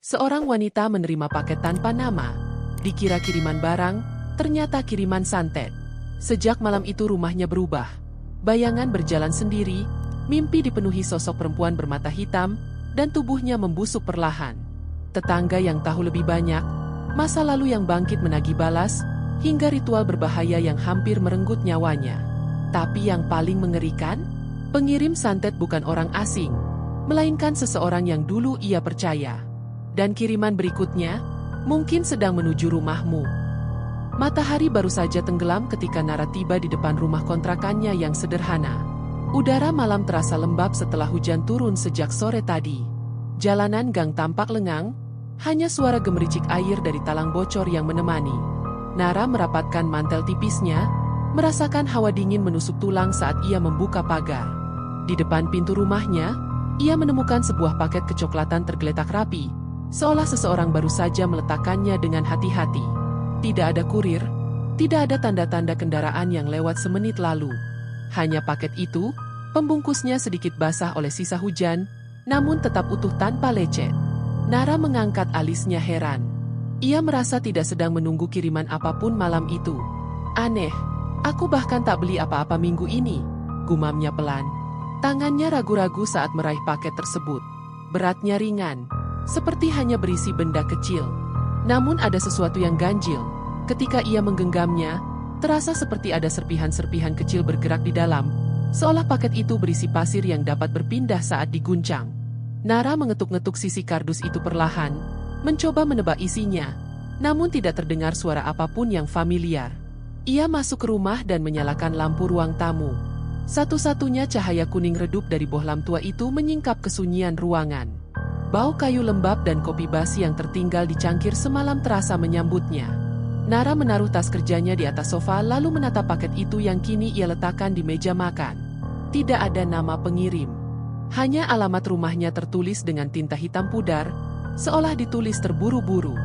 Seorang wanita menerima paket tanpa nama. Dikira kiriman barang, ternyata kiriman santet. Sejak malam itu rumahnya berubah. Bayangan berjalan sendiri, mimpi dipenuhi sosok perempuan bermata hitam, dan tubuhnya membusuk perlahan. Tetangga yang tahu lebih banyak, masa lalu yang bangkit menagih balas, hingga ritual berbahaya yang hampir merenggut nyawanya. Tapi yang paling mengerikan, pengirim santet bukan orang asing, melainkan seseorang yang dulu ia percaya. Dan kiriman berikutnya, mungkin sedang menuju rumahmu. Matahari baru saja tenggelam ketika Nara tiba di depan rumah kontrakannya yang sederhana. Udara malam terasa lembab setelah hujan turun sejak sore tadi. Jalanan gang tampak lengang, hanya suara gemericik air dari talang bocor yang menemani. Nara merapatkan mantel tipisnya, merasakan hawa dingin menusuk tulang saat ia membuka pagar. Di depan pintu rumahnya, ia menemukan sebuah paket kecoklatan tergeletak rapi, seolah seseorang baru saja meletakkannya dengan hati-hati. Tidak ada kurir, tidak ada tanda-tanda kendaraan yang lewat semenit lalu. Hanya paket itu, pembungkusnya sedikit basah oleh sisa hujan, namun tetap utuh tanpa lecet. Nara mengangkat alisnya heran. Ia merasa tidak sedang menunggu kiriman apapun malam itu. Aneh, aku bahkan tak beli apa-apa minggu ini, gumamnya pelan. Tangannya ragu-ragu saat meraih paket tersebut. Beratnya ringan, seperti hanya berisi benda kecil. Namun ada sesuatu yang ganjil. Ketika ia menggenggamnya, terasa seperti ada serpihan-serpihan kecil bergerak di dalam, seolah paket itu berisi pasir yang dapat berpindah saat diguncang. Nara mengetuk-ngetuk sisi kardus itu perlahan, mencoba menebak isinya, namun tidak terdengar suara apapun yang familiar. Ia masuk ke rumah dan menyalakan lampu ruang tamu. Satu-satunya cahaya kuning redup dari bohlam tua itu menyingkap kesunyian ruangan. Bau kayu lembab dan kopi basi yang tertinggal di cangkir semalam terasa menyambutnya. Nara menaruh tas kerjanya di atas sofa lalu menatap paket itu yang kini ia letakkan di meja makan. Tidak ada nama pengirim. Hanya alamat rumahnya tertulis dengan tinta hitam pudar, seolah ditulis terburu-buru.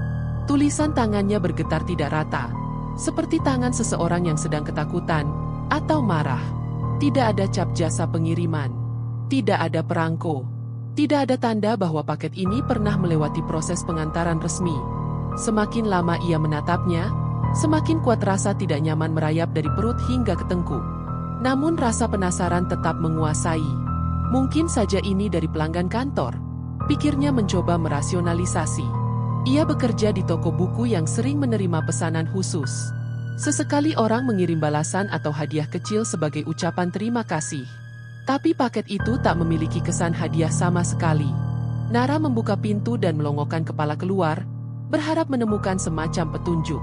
Tulisan tangannya bergetar tidak rata, seperti tangan seseorang yang sedang ketakutan atau marah. Tidak ada cap jasa pengiriman. Tidak ada perangko. Tidak ada tanda bahwa paket ini pernah melewati proses pengantaran resmi. Semakin lama ia menatapnya, semakin kuat rasa tidak nyaman merayap dari perut hingga ke tengkuk. Namun rasa penasaran tetap menguasai. Mungkin saja ini dari pelanggan kantor. Pikirnya mencoba merasionalisasi. Ia bekerja di toko buku yang sering menerima pesanan khusus. Sesekali orang mengirim balasan atau hadiah kecil sebagai ucapan terima kasih. Tapi paket itu tak memiliki kesan hadiah sama sekali. Nara membuka pintu dan melongokkan kepala keluar, berharap menemukan semacam petunjuk.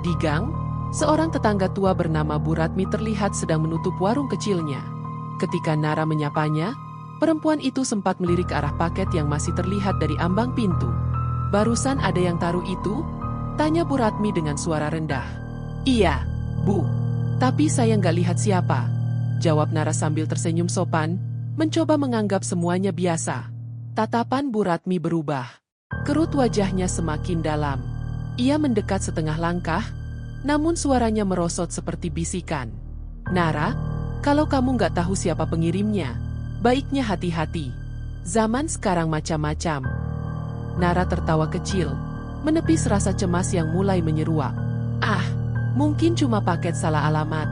Di gang, seorang tetangga tua bernama Bu Ratmi terlihat sedang menutup warung kecilnya. Ketika Nara menyapanya, perempuan itu sempat melirik ke arah paket yang masih terlihat dari ambang pintu. "Barusan ada yang taruh itu?" tanya Bu Ratmi dengan suara rendah. "Iya, Bu. Tapi saya nggak lihat siapa," jawab Nara sambil tersenyum sopan, mencoba menganggap semuanya biasa. Tatapan Bu Ratmi berubah. Kerut wajahnya semakin dalam. Ia mendekat setengah langkah, namun suaranya merosot seperti bisikan. "Nara, kalau kamu nggak tahu siapa pengirimnya, baiknya hati-hati. Zaman sekarang macam-macam." Nara tertawa kecil, menepis rasa cemas yang mulai menyeruak. "Ah, mungkin cuma paket salah alamat.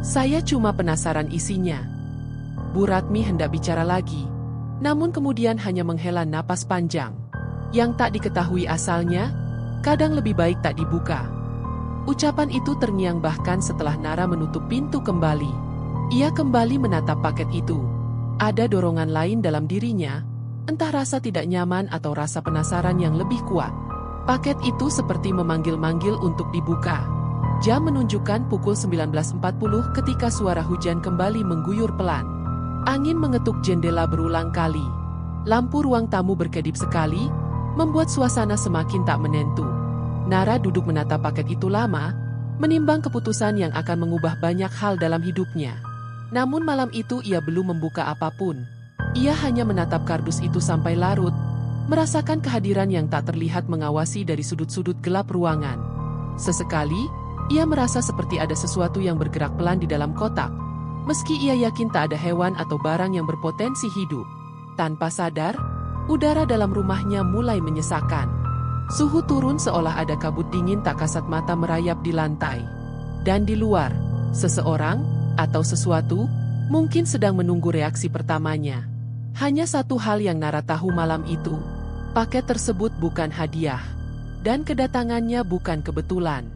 Saya cuma penasaran isinya." Bu Ratmi hendak bicara lagi, namun kemudian hanya menghela napas panjang. Yang tak diketahui asalnya, kadang lebih baik tak dibuka. Ucapan itu terngiang bahkan setelah Nara menutup pintu kembali. Ia kembali menatap paket itu. Ada dorongan lain dalam dirinya, entah rasa tidak nyaman atau rasa penasaran yang lebih kuat. Paket itu seperti memanggil-manggil untuk dibuka. Jam menunjukkan pukul 19.40 ketika suara hujan kembali mengguyur pelan. Angin mengetuk jendela berulang kali. Lampu ruang tamu berkedip sekali, membuat suasana semakin tak menentu. Nara duduk menatap paket itu lama, menimbang keputusan yang akan mengubah banyak hal dalam hidupnya. Namun malam itu ia belum membuka apapun. Ia hanya menatap kardus itu sampai larut, merasakan kehadiran yang tak terlihat mengawasi dari sudut-sudut gelap ruangan. Sesekali, ia merasa seperti ada sesuatu yang bergerak pelan di dalam kotak, meski ia yakin tak ada hewan atau barang yang berpotensi hidup. Tanpa sadar, udara dalam rumahnya mulai menyesakan. Suhu turun seolah ada kabut dingin tak kasat mata merayap di lantai. Dan di luar, seseorang atau sesuatu mungkin sedang menunggu reaksi pertamanya. Hanya satu hal yang Nara tahu malam itu. Paket tersebut bukan hadiah. Dan kedatangannya bukan kebetulan.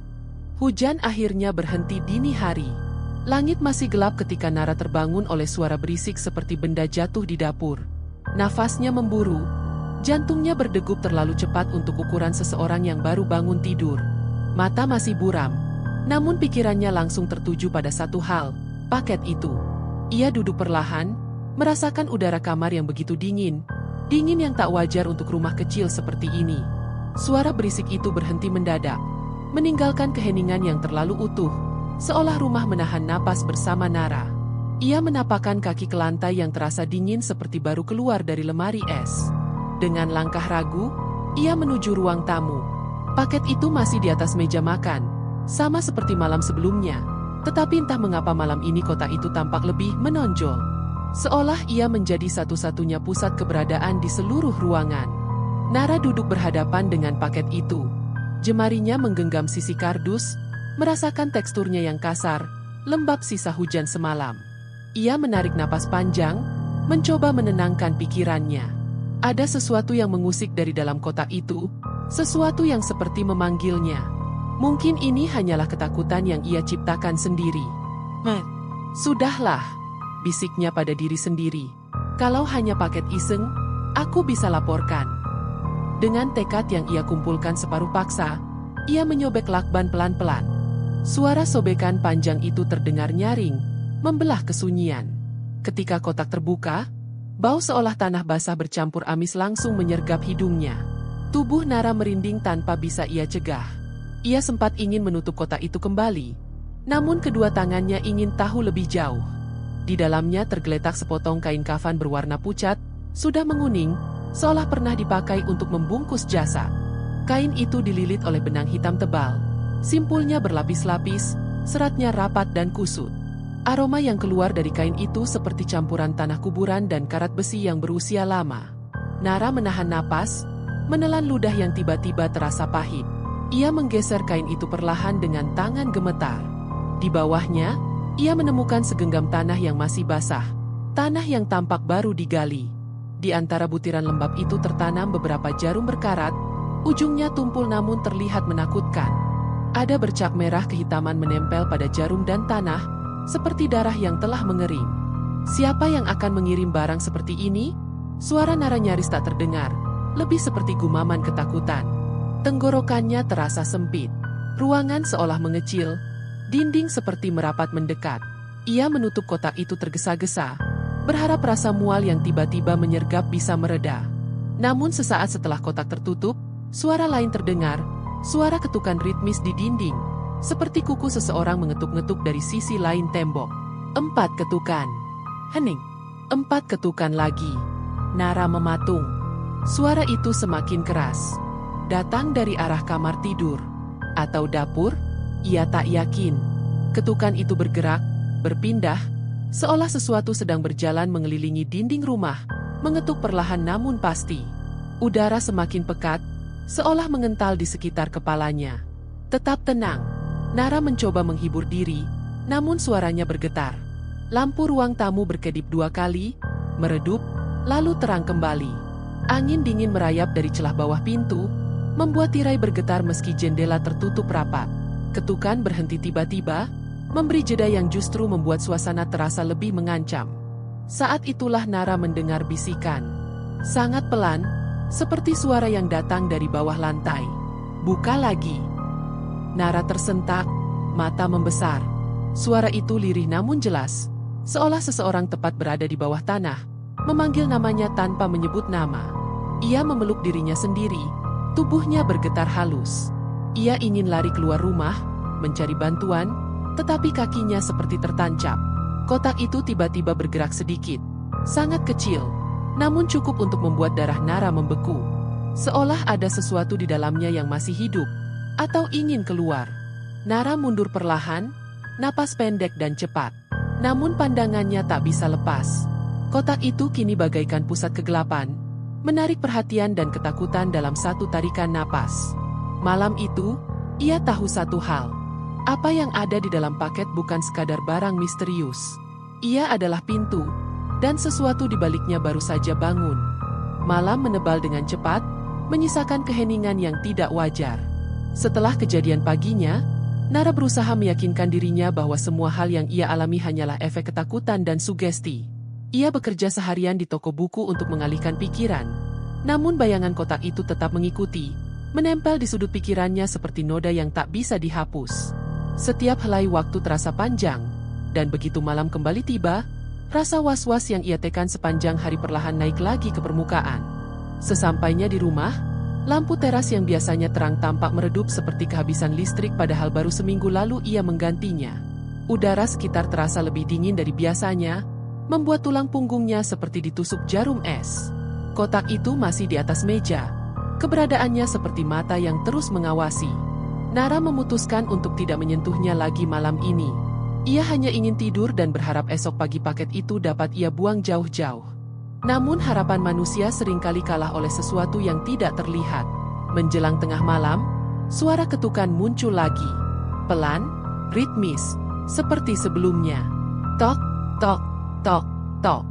Hujan akhirnya berhenti dini hari. Langit masih gelap ketika Nara terbangun oleh suara berisik seperti benda jatuh di dapur. Nafasnya memburu. Jantungnya berdegup terlalu cepat untuk ukuran seseorang yang baru bangun tidur. Mata masih buram. Namun pikirannya langsung tertuju pada satu hal, paket itu. Ia duduk perlahan, merasakan udara kamar yang begitu dingin. Dingin yang tak wajar untuk rumah kecil seperti ini. Suara berisik itu berhenti mendadak, meninggalkan keheningan yang terlalu utuh, seolah rumah menahan napas bersama Nara. Ia menapakkan kaki ke lantai yang terasa dingin seperti baru keluar dari lemari es. Dengan langkah ragu, ia menuju ruang tamu. Paket itu masih di atas meja makan, sama seperti malam sebelumnya. Tetapi entah mengapa malam ini kotak itu tampak lebih menonjol. Seolah ia menjadi satu-satunya pusat keberadaan di seluruh ruangan. Nara duduk berhadapan dengan paket itu. Jemarinya menggenggam sisi kardus, merasakan teksturnya yang kasar, lembab sisa hujan semalam. Ia menarik napas panjang, mencoba menenangkan pikirannya. Ada sesuatu yang mengusik dari dalam kotak itu, sesuatu yang seperti memanggilnya. Mungkin ini hanyalah ketakutan yang ia ciptakan sendiri. Sudahlah, bisiknya pada diri sendiri. Kalau hanya paket iseng, aku bisa laporkan. Dengan tekad yang ia kumpulkan separuh paksa, ia menyobek lakban pelan-pelan. Suara sobekan panjang itu terdengar nyaring, membelah kesunyian. Ketika kotak terbuka, bau seolah tanah basah bercampur amis langsung menyergap hidungnya. Tubuh Nara merinding tanpa bisa ia cegah. Ia sempat ingin menutup kotak itu kembali, namun kedua tangannya ingin tahu lebih jauh. Di dalamnya tergeletak sepotong kain kafan berwarna pucat, sudah menguning, seolah pernah dipakai untuk membungkus jasad. Kain itu dililit oleh benang hitam tebal. Simpulnya berlapis-lapis, seratnya rapat dan kusut. Aroma yang keluar dari kain itu seperti campuran tanah kuburan dan karat besi yang berusia lama. Nara menahan napas, menelan ludah yang tiba-tiba terasa pahit. Ia menggeser kain itu perlahan dengan tangan gemetar. Di bawahnya, ia menemukan segenggam tanah yang masih basah. Tanah yang tampak baru digali. Di antara butiran lembab itu tertanam beberapa jarum berkarat, ujungnya tumpul namun terlihat menakutkan. Ada bercak merah kehitaman menempel pada jarum dan tanah, seperti darah yang telah mengering. Siapa yang akan mengirim barang seperti ini? Suara Nara nyaris tak terdengar, lebih seperti gumaman ketakutan. Tenggorokannya terasa sempit. Ruangan seolah mengecil, dinding seperti merapat mendekat. Ia menutup kotak itu tergesa-gesa, berharap rasa mual yang tiba-tiba menyergap bisa mereda. Namun sesaat setelah kotak tertutup, suara lain terdengar, suara ketukan ritmis di dinding, seperti kuku seseorang mengetuk-ngetuk dari sisi lain tembok. 4 ketukan. Hening. 4 ketukan lagi. Nara mematung. Suara itu semakin keras. Datang dari arah kamar tidur atau dapur, ia tak yakin. Ketukan itu bergerak, berpindah, seolah sesuatu sedang berjalan mengelilingi dinding rumah, mengetuk perlahan namun pasti. Udara semakin pekat, seolah mengental di sekitar kepalanya. Tetap tenang. Nara mencoba menghibur diri, namun suaranya bergetar. Lampu ruang tamu berkedip 2 kali, meredup, lalu terang kembali. Angin dingin merayap dari celah bawah pintu, membuat tirai bergetar meski jendela tertutup rapat. Ketukan berhenti tiba-tiba, memberi jeda yang justru membuat suasana terasa lebih mengancam. Saat itulah Nara mendengar bisikan. Sangat pelan, seperti suara yang datang dari bawah lantai. Buka lagi. Nara tersentak, mata membesar. Suara itu lirih namun jelas, seolah seseorang tepat berada di bawah tanah, memanggil namanya tanpa menyebut nama. Ia memeluk dirinya sendiri. Tubuhnya bergetar halus. Ia ingin lari keluar rumah, mencari bantuan, tetapi kakinya seperti tertancap. Kotak itu tiba-tiba bergerak sedikit. Sangat kecil, namun cukup untuk membuat darah Nara membeku. Seolah ada sesuatu di dalamnya yang masih hidup, atau ingin keluar. Nara mundur perlahan, napas pendek dan cepat. Namun pandangannya tak bisa lepas. Kotak itu kini bagaikan pusat kegelapan. menarik perhatian dan ketakutan dalam satu tarikan napas. Malam itu, ia tahu satu hal. Apa yang ada di dalam paket bukan sekadar barang misterius. Ia adalah pintu, dan sesuatu di baliknya baru saja bangun. Malam menebal dengan cepat, menyisakan keheningan yang tidak wajar. Setelah kejadian paginya, Nara berusaha meyakinkan dirinya bahwa semua hal yang ia alami hanyalah efek ketakutan dan sugesti. Ia bekerja seharian di toko buku untuk mengalihkan pikiran. Namun bayangan kotak itu tetap mengikuti, menempel di sudut pikirannya seperti noda yang tak bisa dihapus. Setiap helai waktu terasa panjang, dan begitu malam kembali tiba, rasa was-was yang ia tekan sepanjang hari perlahan naik lagi ke permukaan. Sesampainya di rumah, lampu teras yang biasanya terang tampak meredup seperti kehabisan listrik padahal baru seminggu lalu ia menggantinya. Udara sekitar terasa lebih dingin dari biasanya, membuat tulang punggungnya seperti ditusuk jarum es. Kotak itu masih di atas meja. Keberadaannya seperti mata yang terus mengawasi. Nara memutuskan untuk tidak menyentuhnya lagi malam ini. Ia hanya ingin tidur dan berharap esok pagi paket itu dapat ia buang jauh-jauh. Namun harapan manusia seringkali kalah oleh sesuatu yang tidak terlihat. Menjelang tengah malam, suara ketukan muncul lagi. Pelan, ritmis, seperti sebelumnya. Tok, tok, tok, tok.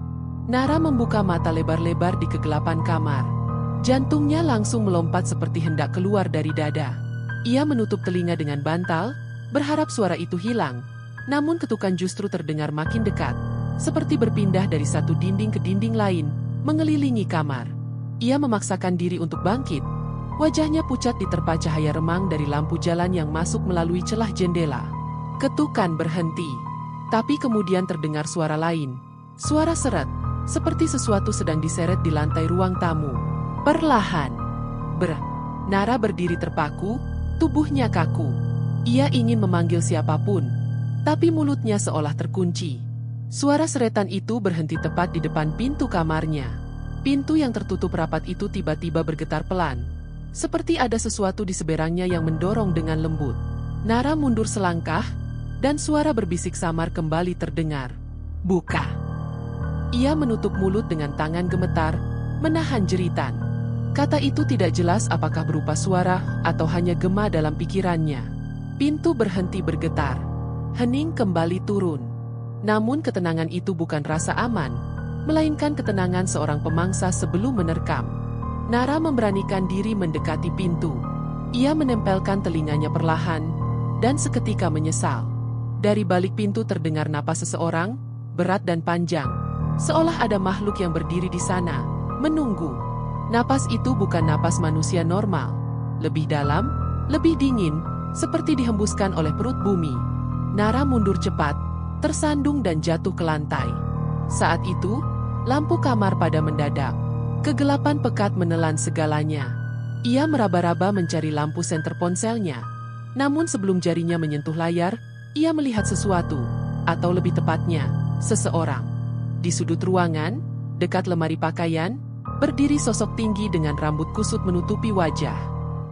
Nara membuka mata lebar-lebar di kegelapan kamar. Jantungnya langsung melompat seperti hendak keluar dari dada. Ia menutup telinga dengan bantal, berharap suara itu hilang. Namun ketukan justru terdengar makin dekat, seperti berpindah dari satu dinding ke dinding lain, mengelilingi kamar. Ia memaksakan diri untuk bangkit. Wajahnya pucat diterpa cahaya remang dari lampu jalan yang masuk melalui celah jendela. Ketukan berhenti. Tapi kemudian terdengar suara lain. Suara seret, seperti sesuatu sedang diseret di lantai ruang tamu. Perlahan. Nara berdiri terpaku, tubuhnya kaku. Ia ingin memanggil siapapun, tapi mulutnya seolah terkunci. Suara seretan itu berhenti tepat di depan pintu kamarnya. Pintu yang tertutup rapat itu tiba-tiba bergetar pelan, seperti ada sesuatu di seberangnya yang mendorong dengan lembut. Nara mundur selangkah, dan suara berbisik samar kembali terdengar. Buka. Ia menutup mulut dengan tangan gemetar, menahan jeritan. Kata itu tidak jelas apakah berupa suara atau hanya gema dalam pikirannya. Pintu berhenti bergetar. Hening kembali turun. Namun ketenangan itu bukan rasa aman, melainkan ketenangan seorang pemangsa sebelum menerkam. Nara memberanikan diri mendekati pintu. Ia menempelkan telinganya perlahan, dan seketika menyesal. Dari balik pintu terdengar napas seseorang, berat dan panjang. Seolah ada makhluk yang berdiri di sana, menunggu. Napas itu bukan napas manusia normal. Lebih dalam, lebih dingin, seperti dihembuskan oleh perut bumi. Nara mundur cepat, tersandung dan jatuh ke lantai. Saat itu, lampu kamar pada mendadak. Kegelapan pekat menelan segalanya. Ia meraba-raba mencari lampu senter ponselnya. Namun sebelum jarinya menyentuh layar, ia melihat sesuatu, atau lebih tepatnya, seseorang. Di sudut ruangan, dekat lemari pakaian, berdiri sosok tinggi dengan rambut kusut menutupi wajah.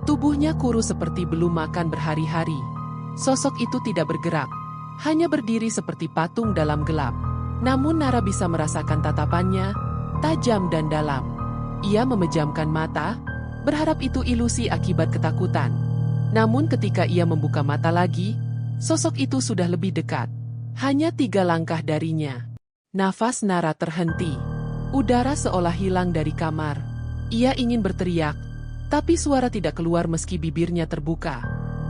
Tubuhnya kurus seperti belum makan berhari-hari. Sosok itu tidak bergerak, hanya berdiri seperti patung dalam gelap. Namun Nara bisa merasakan tatapannya, tajam dan dalam. Ia memejamkan mata, berharap itu ilusi akibat ketakutan. Namun ketika ia membuka mata lagi, sosok itu sudah lebih dekat. Hanya 3 langkah darinya. Nafas Nara terhenti. Udara seolah hilang dari kamar. Ia ingin berteriak, tapi suara tidak keluar meski bibirnya terbuka.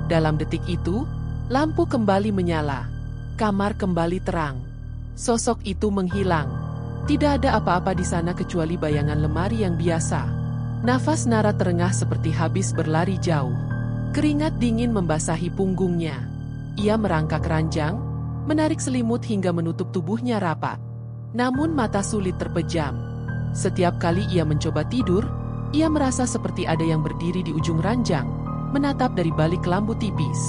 Dalam detik itu, lampu kembali menyala. Kamar kembali terang. Sosok itu menghilang. Tidak ada apa-apa di sana kecuali bayangan lemari yang biasa. Nafas Nara terengah seperti habis berlari jauh. Keringat dingin membasahi punggungnya. Ia merangkak ranjang, menarik selimut hingga menutup tubuhnya rapat. Namun mata sulit terpejam. Setiap kali ia mencoba tidur, ia merasa seperti ada yang berdiri di ujung ranjang, menatap dari balik kelambu tipis.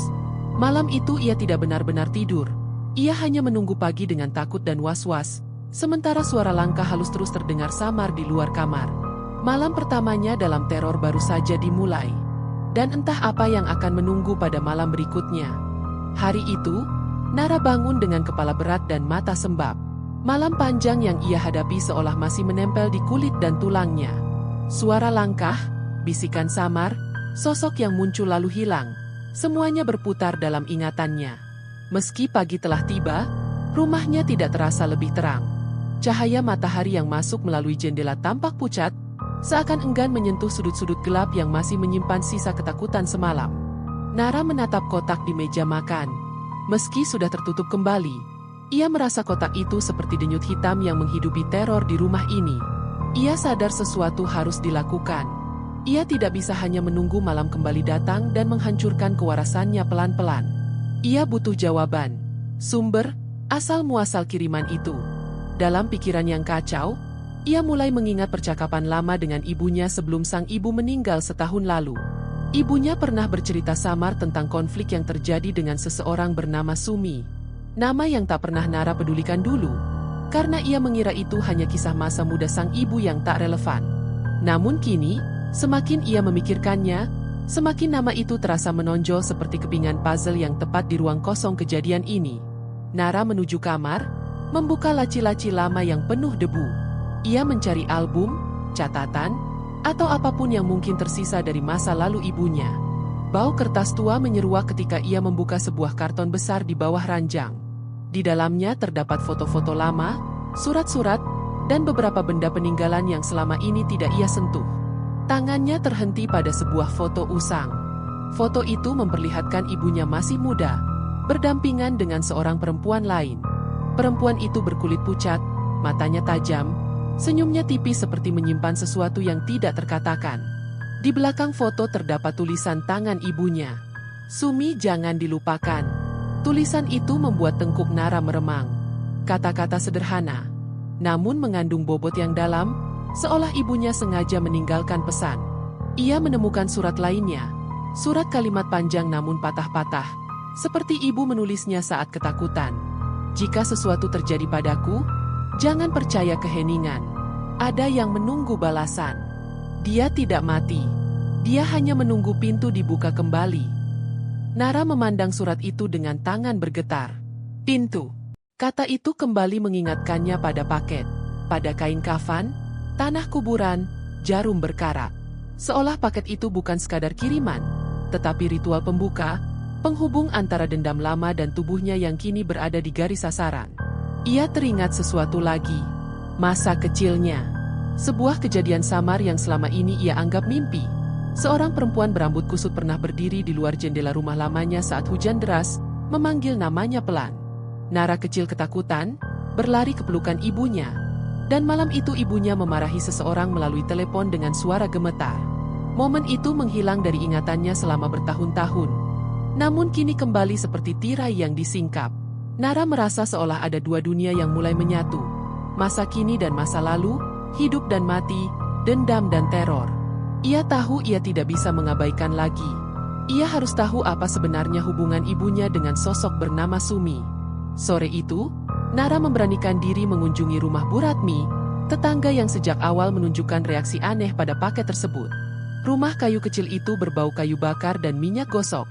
Malam itu ia tidak benar-benar tidur. Ia hanya menunggu pagi dengan takut dan was-was, sementara suara langkah halus terus terdengar samar di luar kamar. Malam pertamanya dalam teror baru saja dimulai. Dan entah apa yang akan menunggu pada malam berikutnya. Hari itu, Nara bangun dengan kepala berat dan mata sembab. Malam panjang yang ia hadapi seolah masih menempel di kulit dan tulangnya. Suara langkah, bisikan samar, sosok yang muncul lalu hilang. Semuanya berputar dalam ingatannya. Meski pagi telah tiba, rumahnya tidak terasa lebih terang. Cahaya matahari yang masuk melalui jendela tampak pucat, seakan enggan menyentuh sudut-sudut gelap yang masih menyimpan sisa ketakutan semalam. Nara menatap kotak di meja makan. Meski sudah tertutup kembali, ia merasa kotak itu seperti denyut hitam yang menghidupi teror di rumah ini. Ia sadar sesuatu harus dilakukan. Ia tidak bisa hanya menunggu malam kembali datang dan menghancurkan kewarasannya pelan-pelan. Ia butuh jawaban, sumber, asal-muasal kiriman itu. Dalam pikiran yang kacau, ia mulai mengingat percakapan lama dengan ibunya sebelum sang ibu meninggal setahun lalu. Ibunya pernah bercerita samar tentang konflik yang terjadi dengan seseorang bernama Sumi. Nama yang tak pernah Nara pedulikan dulu, karena ia mengira itu hanya kisah masa muda sang ibu yang tak relevan. Namun kini, semakin ia memikirkannya, semakin nama itu terasa menonjol seperti kepingan puzzle yang tepat di ruang kosong kejadian ini. Nara menuju kamar, membuka laci-laci lama yang penuh debu. Ia mencari album, catatan, atau apapun yang mungkin tersisa dari masa lalu ibunya. Bau kertas tua menyeruak ketika ia membuka sebuah karton besar di bawah ranjang. Di dalamnya terdapat foto-foto lama, surat-surat, dan beberapa benda peninggalan yang selama ini tidak ia sentuh. Tangannya terhenti pada sebuah foto usang. Foto itu memperlihatkan ibunya masih muda, berdampingan dengan seorang perempuan lain. Perempuan itu berkulit pucat, matanya tajam, senyumnya tipis seperti menyimpan sesuatu yang tidak terkatakan. Di belakang foto terdapat tulisan tangan ibunya. "Sumi, jangan dilupakan." Tulisan itu membuat tengkuk Nara meremang. Kata-kata sederhana, namun mengandung bobot yang dalam, seolah ibunya sengaja meninggalkan pesan. Ia menemukan surat lainnya, surat kalimat panjang namun patah-patah, seperti ibu menulisnya saat ketakutan. "Jika sesuatu terjadi padaku, jangan percaya keheningan. Ada yang menunggu balasan. Dia tidak mati. Dia hanya menunggu pintu dibuka kembali." Nara memandang surat itu dengan tangan bergetar. Pintu. Kata itu kembali mengingatkannya pada paket, pada kain kafan, tanah kuburan, jarum berkarat. Seolah paket itu bukan sekadar kiriman, tetapi ritual pembuka, penghubung antara dendam lama dan tubuhnya yang kini berada di garis sasaran. Ia teringat sesuatu lagi. Masa kecilnya. Sebuah kejadian samar yang selama ini ia anggap mimpi. Seorang perempuan berambut kusut pernah berdiri di luar jendela rumah lamanya saat hujan deras, memanggil namanya pelan. Nara kecil ketakutan, berlari ke pelukan ibunya. Dan malam itu ibunya memarahi seseorang melalui telepon dengan suara gemetar. Momen itu menghilang dari ingatannya selama bertahun-tahun. Namun kini kembali seperti tirai yang disingkap. Nara merasa seolah ada dua dunia yang mulai menyatu. Masa kini dan masa lalu, hidup dan mati, dendam dan teror. Ia tahu ia tidak bisa mengabaikan lagi. Ia harus tahu apa sebenarnya hubungan ibunya dengan sosok bernama Sumi. Sore itu, Nara memberanikan diri mengunjungi rumah Bu Ratmi, tetangga yang sejak awal menunjukkan reaksi aneh pada paket tersebut. Rumah kayu kecil itu berbau kayu bakar dan minyak gosok.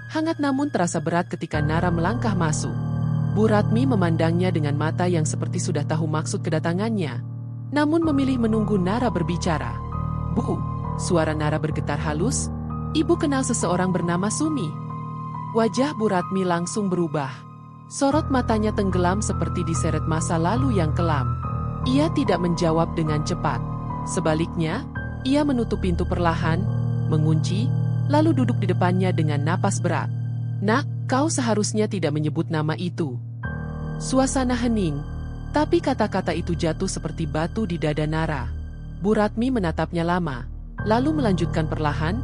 Hangat namun terasa berat ketika Nara melangkah masuk. Bu Ratmi memandangnya dengan mata yang seperti sudah tahu maksud kedatangannya, namun memilih menunggu Nara berbicara. "Bu," suara Nara bergetar halus, "ibu kenal seseorang bernama Sumi?" Wajah Bu Ratmi langsung berubah. Sorot matanya tenggelam seperti diseret masa lalu yang kelam. Ia tidak menjawab dengan cepat. Sebaliknya, ia menutup pintu perlahan, mengunci, lalu duduk di depannya dengan napas berat. "Nak, kau seharusnya tidak menyebut nama itu." Suasana hening, tapi kata-kata itu jatuh seperti batu di dada Nara. Bu Ratmi menatapnya lama, lalu melanjutkan perlahan,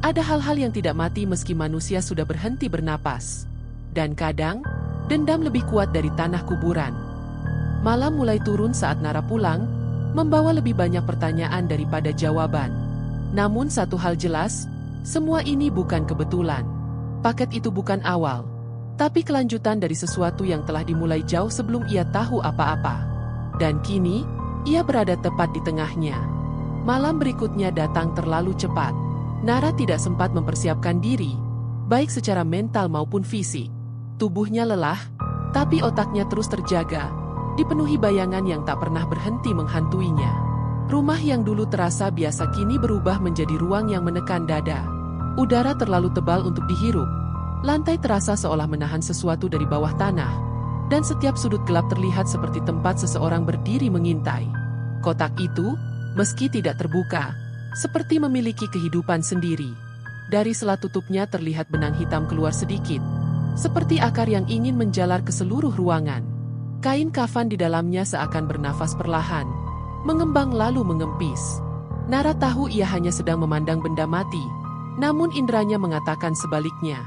"Ada hal-hal yang tidak mati meski manusia sudah berhenti bernapas. Dan kadang, dendam lebih kuat dari tanah kuburan." Malam mulai turun saat Nara pulang, membawa lebih banyak pertanyaan daripada jawaban. Namun satu hal jelas, semua ini bukan kebetulan. Paket itu bukan awal, tapi kelanjutan dari sesuatu yang telah dimulai jauh sebelum ia tahu apa-apa. Dan kini, ia berada tepat di tengahnya. Malam berikutnya datang terlalu cepat. Nara tidak sempat mempersiapkan diri, baik secara mental maupun fisik. Tubuhnya lelah, tapi otaknya terus terjaga, dipenuhi bayangan yang tak pernah berhenti menghantuinya. Rumah yang dulu terasa biasa kini berubah menjadi ruang yang menekan dada. Udara terlalu tebal untuk dihirup. Lantai terasa seolah menahan sesuatu dari bawah tanah. Dan setiap sudut gelap terlihat seperti tempat seseorang berdiri mengintai. Kotak itu, meski tidak terbuka, seperti memiliki kehidupan sendiri. Dari sela tutupnya terlihat benang hitam keluar sedikit, seperti akar yang ingin menjalar ke seluruh ruangan. Kain kafan di dalamnya seakan bernafas perlahan, mengembang lalu mengempis. Nara tahu ia hanya sedang memandang benda mati, namun inderanya mengatakan sebaliknya.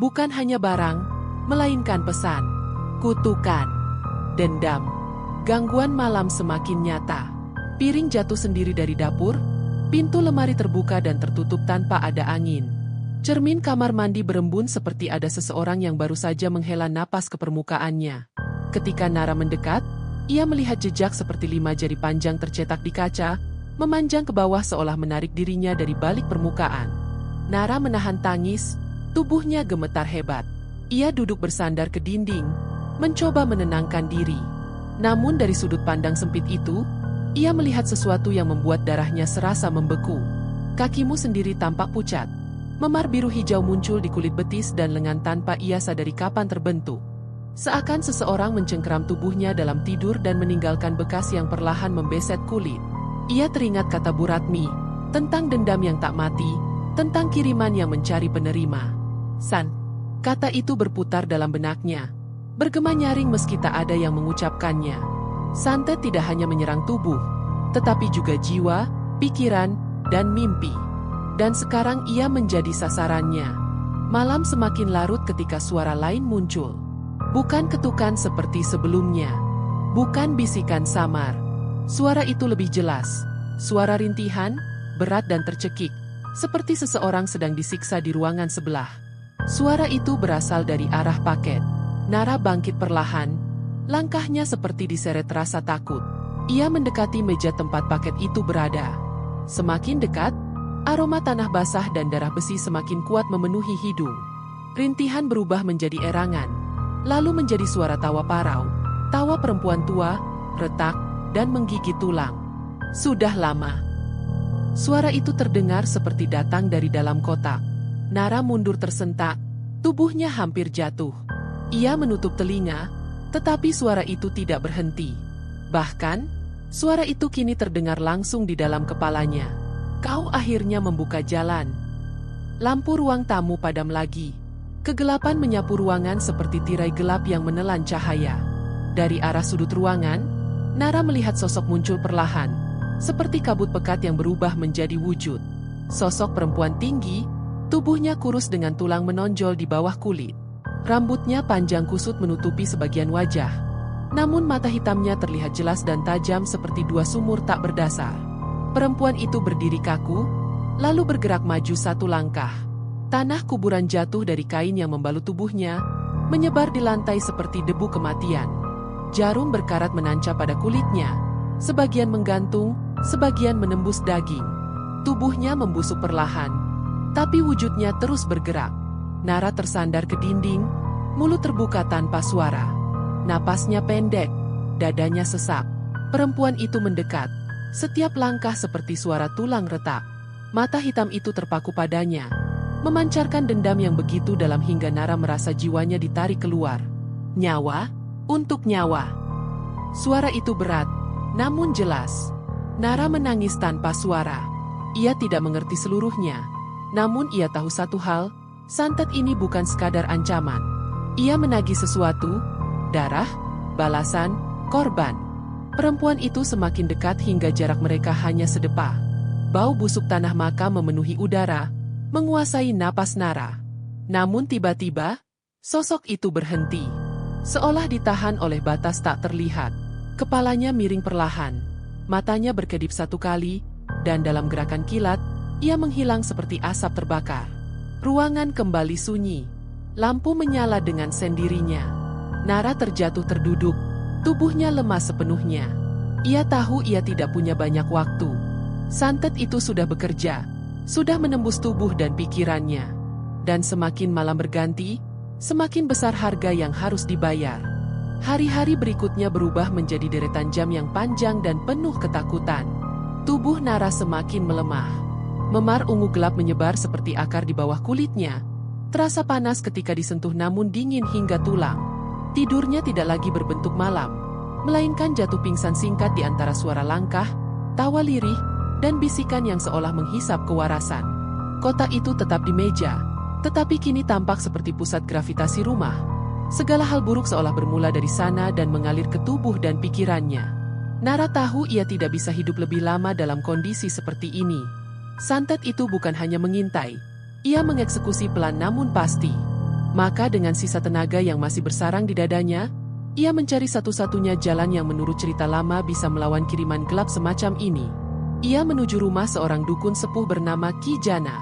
Bukan hanya barang, melainkan pesan, kutukan, dendam. Gangguan malam semakin nyata. Piring jatuh sendiri dari dapur, pintu lemari terbuka dan tertutup tanpa ada angin. Cermin kamar mandi berembun seperti ada seseorang yang baru saja menghela napas ke permukaannya. Ketika Nara mendekat, ia melihat jejak seperti 5 jari panjang tercetak di kaca, memanjang ke bawah seolah menarik dirinya dari balik permukaan. Nara menahan tangis, tubuhnya gemetar hebat. Ia duduk bersandar ke dinding, mencoba menenangkan diri. Namun dari sudut pandang sempit itu, ia melihat sesuatu yang membuat darahnya serasa membeku. Kakimu sendiri tampak pucat. Memar biru hijau muncul di kulit betis dan lengan tanpa ia sadari kapan terbentuk. Seakan seseorang mencengkeram tubuhnya dalam tidur dan meninggalkan bekas yang perlahan membeset kulit. Ia teringat kata Bu Ratmi, tentang dendam yang tak mati, tentang kiriman yang mencari penerima. San. Kata itu berputar dalam benaknya. Bergema nyaring meski tak ada yang mengucapkannya. Santet tidak hanya menyerang tubuh, tetapi juga jiwa, pikiran, dan mimpi. Dan sekarang ia menjadi sasarannya. Malam semakin larut ketika suara lain muncul. Bukan ketukan seperti sebelumnya. Bukan bisikan samar. Suara itu lebih jelas. Suara rintihan, berat dan tercekik. Seperti seseorang sedang disiksa di ruangan sebelah. Suara itu berasal dari arah paket. Nara bangkit perlahan. Langkahnya seperti diseret rasa takut. Ia mendekati meja tempat paket itu berada. Semakin dekat, aroma tanah basah dan darah besi semakin kuat memenuhi hidung. Rintihan berubah menjadi erangan, lalu menjadi suara tawa parau. Tawa perempuan tua, retak, dan menggigit tulang. Sudah lama. Suara itu terdengar seperti datang dari dalam kotak. Nara mundur tersentak, tubuhnya hampir jatuh. Ia menutup telinga, tetapi suara itu tidak berhenti. Bahkan, suara itu kini terdengar langsung di dalam kepalanya. Kau akhirnya membuka jalan. Lampu ruang tamu padam lagi. Kegelapan menyapu ruangan seperti tirai gelap yang menelan cahaya. Dari arah sudut ruangan, Nara melihat sosok muncul perlahan, seperti kabut pekat yang berubah menjadi wujud. Sosok perempuan tinggi, tubuhnya kurus dengan tulang menonjol di bawah kulit. Rambutnya panjang kusut menutupi sebagian wajah. Namun mata hitamnya terlihat jelas dan tajam seperti 2 sumur tak berdasar. Perempuan itu berdiri kaku, lalu bergerak maju 1 langkah. Tanah kuburan jatuh dari kain yang membalut tubuhnya, menyebar di lantai seperti debu kematian. Jarum berkarat menancap pada kulitnya, sebagian menggantung, sebagian menembus daging. Tubuhnya membusuk perlahan, tapi wujudnya terus bergerak. Nara tersandar ke dinding, mulut terbuka tanpa suara. Napasnya pendek, dadanya sesak. Perempuan itu mendekat. Setiap langkah seperti suara tulang retak. Mata hitam itu terpaku padanya, memancarkan dendam yang begitu dalam hingga Nara merasa jiwanya ditarik keluar. Nyawa, untuk nyawa. Suara itu berat, namun jelas. Nara menangis tanpa suara. Ia tidak mengerti seluruhnya. Namun ia tahu satu hal, santet ini bukan sekadar ancaman. Ia menagih sesuatu, darah, balasan, korban. Perempuan itu semakin dekat hingga jarak mereka hanya sedepa. Bau busuk tanah makam memenuhi udara, menguasai napas Nara. Namun tiba-tiba, sosok itu berhenti. Seolah ditahan oleh batas tak terlihat. Kepalanya miring perlahan. Matanya berkedip 1 kali, dan dalam gerakan kilat, ia menghilang seperti asap terbakar. Ruangan kembali sunyi. Lampu menyala dengan sendirinya. Nara terjatuh terduduk. Tubuhnya lemas sepenuhnya. Ia tahu ia tidak punya banyak waktu. Santet itu sudah bekerja. Sudah menembus tubuh dan pikirannya. Dan semakin malam berganti, semakin besar harga yang harus dibayar. Hari-hari berikutnya berubah menjadi deretan jam yang panjang dan penuh ketakutan. Tubuh Nara semakin melemah. Memar ungu gelap menyebar seperti akar di bawah kulitnya. Terasa panas ketika disentuh namun dingin hingga tulang. Tidurnya tidak lagi berbentuk malam, melainkan jatuh pingsan singkat di antara suara langkah, tawa lirih, dan bisikan yang seolah menghisap kewarasan. Kota itu tetap di meja, tetapi kini tampak seperti pusat gravitasi rumah. Segala hal buruk seolah bermula dari sana dan mengalir ke tubuh dan pikirannya. Nara tahu ia tidak bisa hidup lebih lama dalam kondisi seperti ini. Santet itu bukan hanya mengintai, ia mengeksekusi pelan namun pasti. Maka dengan sisa tenaga yang masih bersarang di dadanya, ia mencari satu-satunya jalan yang menurut cerita lama bisa melawan kiriman gelap semacam ini. Ia menuju rumah seorang dukun sepuh bernama Ki Jana.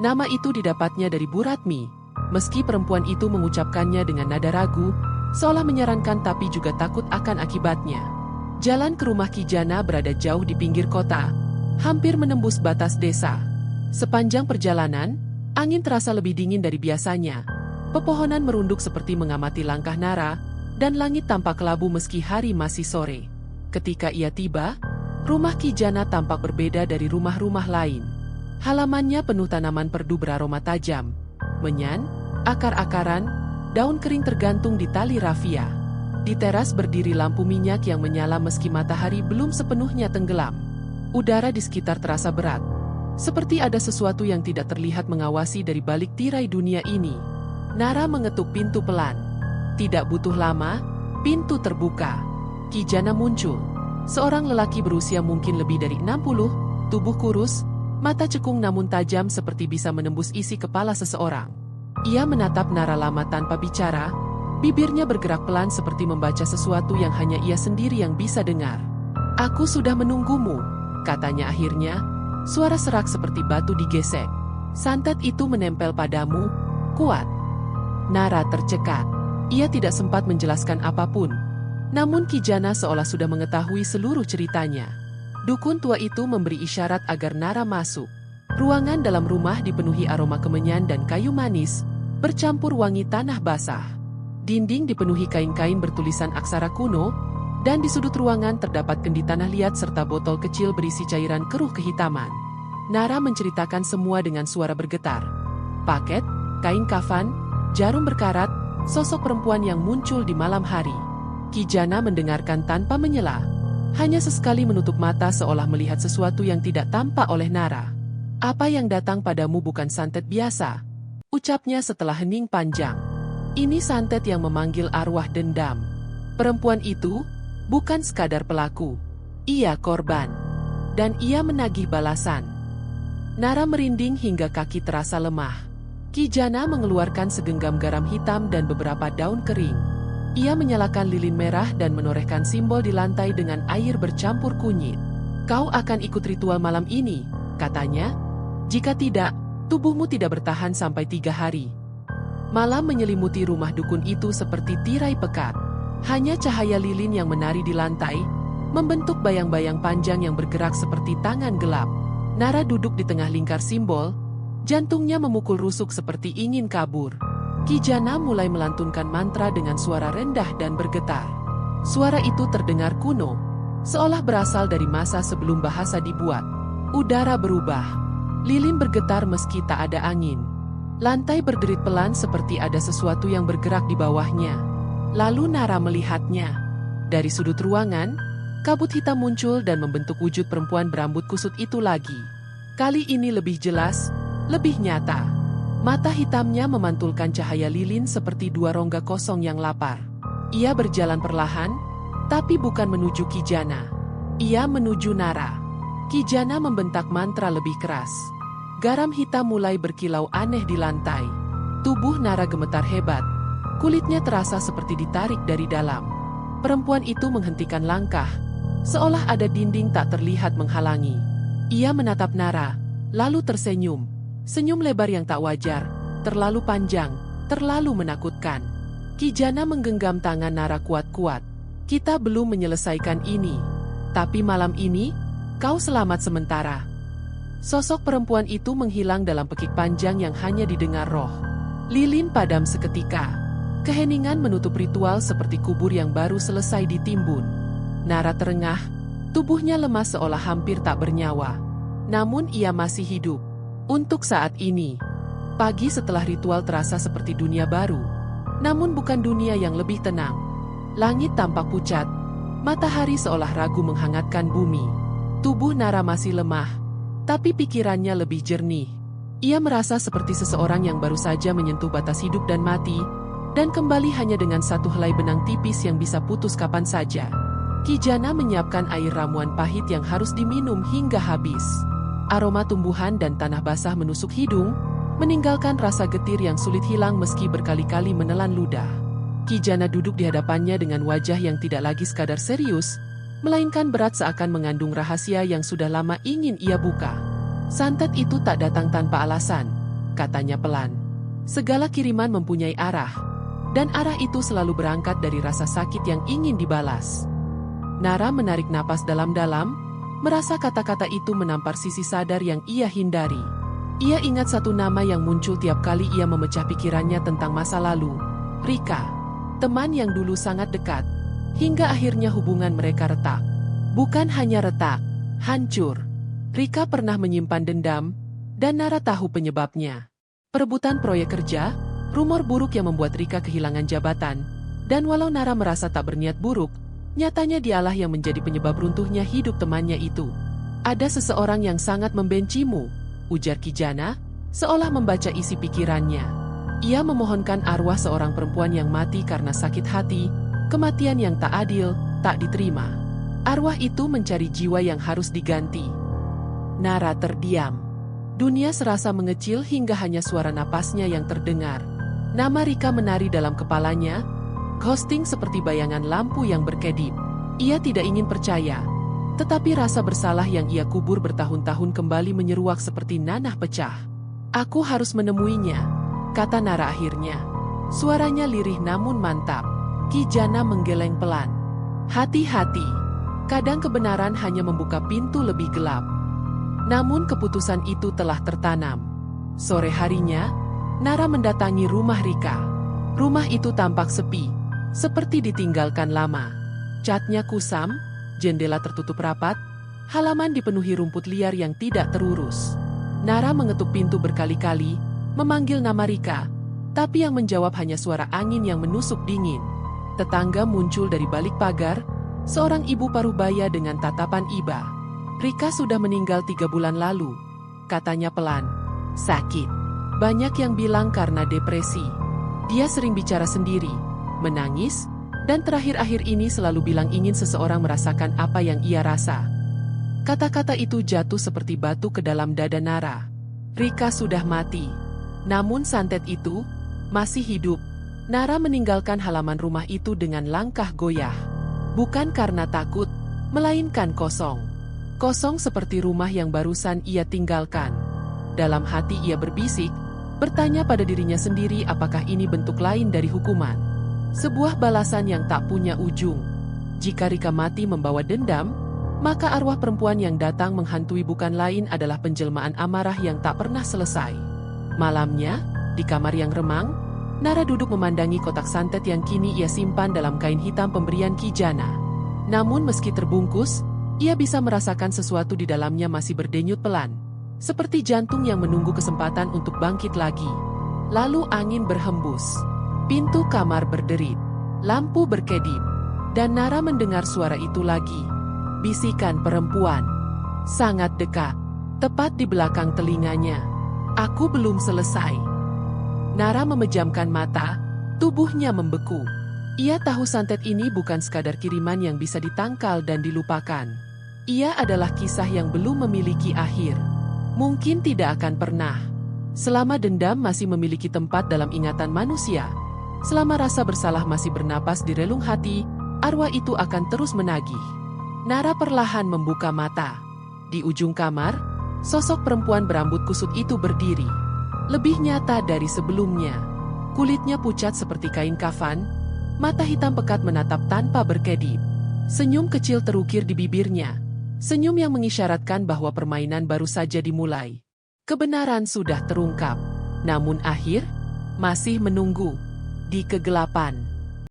Nama itu didapatnya dari Bu Ratmi, meski perempuan itu mengucapkannya dengan nada ragu, seolah menyarankan tapi juga takut akan akibatnya. Jalan ke rumah Ki Jana berada jauh di pinggir kota, hampir menembus batas desa. Sepanjang perjalanan, angin terasa lebih dingin dari biasanya. Pepohonan merunduk seperti mengamati langkah Nara, dan langit tampak kelabu meski hari masih sore. Ketika ia tiba, rumah Ki Jana tampak berbeda dari rumah-rumah lain. Halamannya penuh tanaman perdu beraroma tajam, menyan, akar-akaran, daun kering tergantung di tali rafia. Di teras berdiri lampu minyak yang menyala meski matahari belum sepenuhnya tenggelam. Udara di sekitar terasa berat, seperti ada sesuatu yang tidak terlihat mengawasi dari balik tirai dunia ini. Nara mengetuk pintu pelan. Tidak butuh lama, pintu terbuka. Ki Jana muncul. Seorang lelaki berusia mungkin lebih dari 60, tubuh kurus, mata cekung namun tajam seperti bisa menembus isi kepala seseorang. Ia menatap Nara lama tanpa bicara. Bibirnya bergerak pelan seperti membaca sesuatu yang hanya ia sendiri yang bisa dengar. "Aku sudah menunggumu," katanya akhirnya. Suara serak seperti batu digesek. "Santet itu menempel padamu, kuat." Nara tercekat. Ia tidak sempat menjelaskan apapun. Namun Ki Jana seolah sudah mengetahui seluruh ceritanya. Dukun tua itu memberi isyarat agar Nara masuk. Ruangan dalam rumah dipenuhi aroma kemenyan dan kayu manis, bercampur wangi tanah basah. Dinding dipenuhi kain-kain bertulisan aksara kuno, dan di sudut ruangan terdapat kendi tanah liat serta botol kecil berisi cairan keruh kehitaman. Nara menceritakan semua dengan suara bergetar. Paket, kain kafan, jarum berkarat, sosok perempuan yang muncul di malam hari. Ki Jana mendengarkan tanpa menyela. Hanya sesekali menutup mata seolah melihat sesuatu yang tidak tampak oleh Nara. "Apa yang datang padamu bukan santet biasa," ucapnya setelah hening panjang. "Ini santet yang memanggil arwah dendam." Perempuan itu bukan sekadar pelaku. Ia korban. Dan ia menagih balasan. Nara merinding hingga kaki terasa lemah. Ki Jana mengeluarkan segenggam garam hitam dan beberapa daun kering. Ia menyalakan lilin merah dan menorehkan simbol di lantai dengan air bercampur kunyit. "Kau akan ikut ritual malam ini," katanya. "Jika tidak, tubuhmu tidak bertahan sampai 3 hari. Malam menyelimuti rumah dukun itu seperti tirai pekat. Hanya cahaya lilin yang menari di lantai, membentuk bayang-bayang panjang yang bergerak seperti tangan gelap. Nara duduk di tengah lingkar simbol, jantungnya memukul rusuk seperti ingin kabur. Ki Jana mulai melantunkan mantra dengan suara rendah dan bergetar. Suara itu terdengar kuno, seolah berasal dari masa sebelum bahasa dibuat. Udara berubah. Lilin bergetar meski tak ada angin. Lantai berderit pelan seperti ada sesuatu yang bergerak di bawahnya. Lalu Nara melihatnya. Dari sudut ruangan, kabut hitam muncul dan membentuk wujud perempuan berambut kusut itu lagi. Kali ini lebih jelas, lebih nyata. Mata hitamnya memantulkan cahaya lilin seperti 2 rongga kosong yang lapar. Ia berjalan perlahan, tapi bukan menuju Ki Jana. Ia menuju Nara. Ki Jana membentak mantra lebih keras. Garam hitam mulai berkilau aneh di lantai. Tubuh Nara gemetar hebat. Kulitnya terasa seperti ditarik dari dalam. Perempuan itu menghentikan langkah, seolah ada dinding tak terlihat menghalangi. Ia menatap Nara, lalu tersenyum. Senyum lebar yang tak wajar, terlalu panjang, terlalu menakutkan. Ki Jana menggenggam tangan Nara kuat-kuat. "Kita belum menyelesaikan ini. Tapi malam ini, kau selamat sementara." Sosok perempuan itu menghilang dalam pekik panjang yang hanya didengar roh. Lilin padam seketika. Keheningan menutup ritual seperti kubur yang baru selesai ditimbun. Nara terengah, Tubuhnya lemah seolah hampir tak bernyawa. Namun ia masih hidup. Untuk saat ini, pagi setelah ritual terasa seperti dunia baru. Namun bukan dunia yang lebih tenang. Langit tampak pucat. Matahari seolah ragu menghangatkan bumi. Tubuh Nara masih lemah, tapi pikirannya lebih jernih. Ia merasa seperti seseorang yang baru saja menyentuh batas hidup dan mati, dan kembali hanya dengan satu helai benang tipis yang bisa putus kapan saja. Ki Jana menyiapkan air ramuan pahit yang harus diminum hingga habis. Aroma tumbuhan dan tanah basah menusuk hidung, meninggalkan rasa getir yang sulit hilang meski berkali-kali menelan ludah. Ki Jana duduk di hadapannya dengan wajah yang tidak lagi sekadar serius, melainkan berat seakan mengandung rahasia yang sudah lama ingin ia buka. Santet itu tak datang tanpa alasan, katanya pelan. Segala kiriman mempunyai arah, dan arah itu selalu berangkat dari rasa sakit yang ingin dibalas. Nara menarik napas dalam-dalam, merasa kata-kata itu menampar sisi sadar yang ia hindari. Ia ingat satu nama yang muncul tiap kali ia memecah pikirannya tentang masa lalu, Rika. Teman yang dulu sangat dekat, hingga akhirnya hubungan mereka retak. Bukan hanya retak, hancur. Rika pernah menyimpan dendam, dan Nara tahu penyebabnya. Perebutan proyek kerja, rumor buruk yang membuat Rika kehilangan jabatan, dan walau Nara merasa tak berniat buruk, nyatanya dialah yang menjadi penyebab runtuhnya hidup temannya itu. Ada seseorang yang sangat membencimu, ujar Ki Jana, seolah membaca isi pikirannya. Ia memohonkan arwah seorang perempuan yang mati karena sakit hati, kematian yang tak adil, tak diterima. Arwah itu mencari jiwa yang harus diganti. Nara terdiam. Dunia serasa mengecil hingga hanya suara napasnya yang terdengar. Nama Rika menari dalam kepalanya, ghosting seperti bayangan lampu yang berkedip. Ia tidak ingin percaya, tetapi rasa bersalah yang ia kubur bertahun-tahun kembali menyeruak seperti nanah pecah. Aku harus menemuinya, kata Nara akhirnya. Suaranya lirih namun mantap. Ki Jana menggeleng pelan. Hati-hati, kadang kebenaran hanya membuka pintu lebih gelap. Namun keputusan itu telah tertanam. Sore harinya, Nara mendatangi rumah Rika. Rumah itu tampak sepi, seperti ditinggalkan lama. Catnya kusam, jendela tertutup rapat, halaman dipenuhi rumput liar yang tidak terurus. Nara mengetuk pintu berkali-kali, memanggil nama Rika, tapi yang menjawab hanya suara angin yang menusuk dingin. Tetangga muncul dari balik pagar, seorang ibu parubaya dengan tatapan iba. Rika sudah meninggal 3 bulan lalu, katanya pelan. Sakit. Banyak yang bilang karena depresi. Dia sering bicara sendiri, menangis, dan terakhir-akhir ini selalu bilang ingin seseorang merasakan apa yang ia rasa. Kata-kata itu jatuh seperti batu ke dalam dada Nara. Rika sudah mati. Namun santet itu masih hidup. Nara meninggalkan halaman rumah itu dengan langkah goyah. Bukan karena takut, melainkan kosong. Kosong seperti rumah yang barusan ia tinggalkan. Dalam hati ia berbisik, bertanya pada dirinya sendiri apakah ini bentuk lain dari hukuman. Sebuah balasan yang tak punya ujung. Jika Rika mati membawa dendam, maka arwah perempuan yang datang menghantui bukan lain adalah penjelmaan amarah yang tak pernah selesai. Malamnya, di kamar yang remang, Nara duduk memandangi kotak santet yang kini ia simpan dalam kain hitam pemberian Ki Jana. Namun meski terbungkus, ia bisa merasakan sesuatu di dalamnya masih berdenyut pelan. Seperti jantung yang menunggu kesempatan untuk bangkit lagi. Lalu angin berhembus. Pintu kamar berderit. Lampu berkedip. Dan Nara mendengar suara itu lagi. Bisikan perempuan. Sangat dekat. Tepat di belakang telinganya. Aku belum selesai. Nara memejamkan mata. Tubuhnya membeku. Ia tahu santet ini bukan sekadar kiriman yang bisa ditangkal dan dilupakan. Ia adalah kisah yang belum memiliki akhir. Mungkin tidak akan pernah. Selama dendam masih memiliki tempat dalam ingatan manusia, selama rasa bersalah masih bernapas di relung hati, arwah itu akan terus menagih. Nara perlahan membuka mata. Di ujung kamar, sosok perempuan berambut kusut itu berdiri. Lebih nyata dari sebelumnya. Kulitnya pucat seperti kain kafan, mata hitam pekat menatap tanpa berkedip. Senyum kecil terukir di bibirnya. Senyum yang mengisyaratkan bahwa permainan baru saja dimulai. Kebenaran sudah terungkap. Namun akhir masih menunggu di kegelapan.